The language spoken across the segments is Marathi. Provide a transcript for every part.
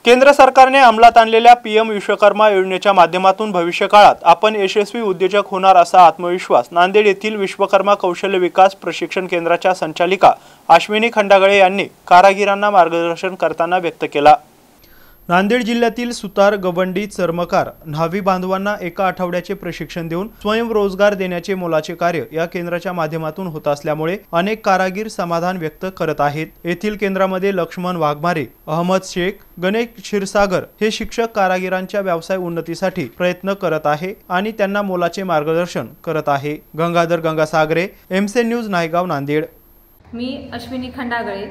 केंद्र सरकारने अंमलात आणलेल्या पीएम विश्वकर्मा योजनेच्या माध्यमातून भविष्यकाळात आपण यशस्वी उद्योजक होणार असा आत्मविश्वास नांदेड येथील विश्वकर्मा कौशल्य विकास प्रशिक्षण केंद्राच्या संचालिका अश्विनी खंडागळे यांनी कारागिरांना मार्गदर्शन करताना व्यक्त केला। नांदेड जिल्ह्यातील सुतार, गवंडी, चर्मकार, न्हावी बांधवांना एका आठवड्याचे प्रशिक्षण देऊन स्वयंरोजगार देण्याचे मोलाचे कार्य या केंद्राच्या माध्यमातून होत असल्यामुळे अनेक कारागीर समाधान व्यक्त करत आहेत। येथील केंद्रामध्ये लक्ष्मण वाघमारे, अहमद शेख, गणेश क्षीरसागर हे शिक्षक कारागिरांच्या व्यवसाय उन्नतीसाठी प्रयत्न करत आहे आणि त्यांना मोलाचे मार्गदर्शन करत आहे। Gangadhar Gangasagare, MC news, Naigaon, Nanded. मी Ashwini Khandagale,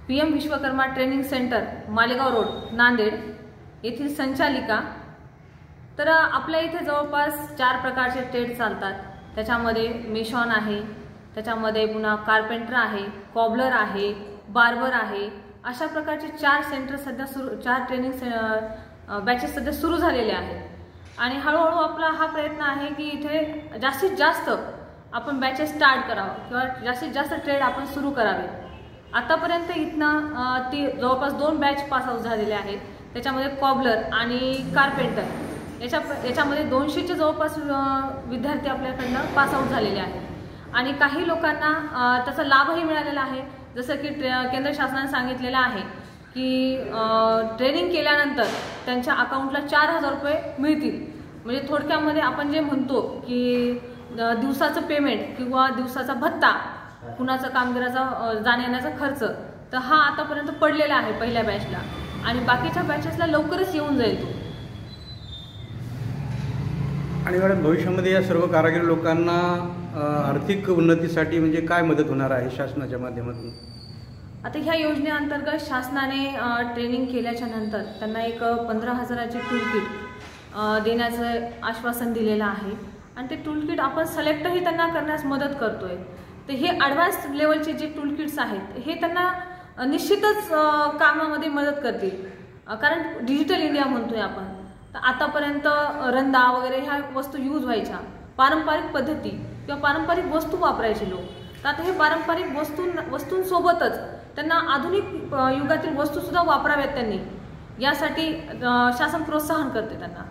PM Vishwakarma training centre Malegaon road Nanded येथील संचालिका। तर आपल्या इथे जवळपास 4 प्रकारचे ट्रेड चालतात। त्याच्यामध्ये मेशॉन आहे, त्याच्यामध्ये पुन्हा कार्पेंटर आहे, कॉबलर आहे, बार्बर आहे। अशा प्रकारचे 4 सेंटर सध्या 4 ट्रेनिंग बॅचेस सध्या सुरू झालेले आहेत आणि हळूहळू आपला हा प्रयत्न आहे की इथे जास्तीत जास्त आपण बॅचेस स्टार्ट करावं किंवा जास्तीत जास्त ट्रेड आपण सुरू करावे। आतापर्यंत इथनं जवळपास 2 बॅच पास आउट झालेले आहेत। त्याच्यामध्ये कॉबलर आणि कार्पेंटर याच्यामध्ये 200चे जवळपास विद्यार्थी आपल्याकडनं पास आउट झालेले आहेत आणि काही लोकांना त्याचा लाभही मिळालेला आहे। जसं की केंद्र शासनाने सांगितलेलं आहे की ट्रेनिंग केल्यानंतर त्यांच्या अकाउंटला 4000 रुपये मिळतील। म्हणजे थोडक्यामध्ये आपण जे म्हणतो की दिवसाचं पेमेंट किंवा दिवसाचा भत्ता, कुणाचा कामगाराचा जाण्याचा खर्च, तर हा आतापर्यंत पडलेला आहे पहिल्या बॅचला आणि बाकीच्या बॅचेसला लवकरच येऊन जाईल तो। आणि मॅडम, भविष्यामध्ये या सर्व कारागीर लोकांना आर्थिक उन्नतीसाठी म्हणजे काय मदत होणार आहे शासनाच्या माध्यमातून? आता ह्या योजनेअंतर्गत शासनाने ट्रेनिंग केल्याच्या नंतर त्यांना एक 15,000चे टूल किट देण्याचं आश्वासन दिलेलं आहे आणि ते टूल किट आपण सिलेक्टही त्यांना करण्यास मदत करतोय। तर हे ॲडव्हान्स लेवलचे जे टूल किट्स आहेत हे त्यांना निश्चितच कामामध्ये मदत करतील, कारण डिजिटल इंडिया म्हणतोय आपण। तर आतापर्यंत रंदा वगैरे ह्या वस्तू यूज व्हायच्या, पारंपरिक पद्धती किंवा पारंपरिक वस्तू वापरायचे लोक। तर आता हे पारंपरिक वस्तूंसोबतच त्यांना आधुनिक युगातील वस्तूसुद्धा वापराव्यात त्यांनी, यासाठी शासन प्रोत्साहन करते त्यांना।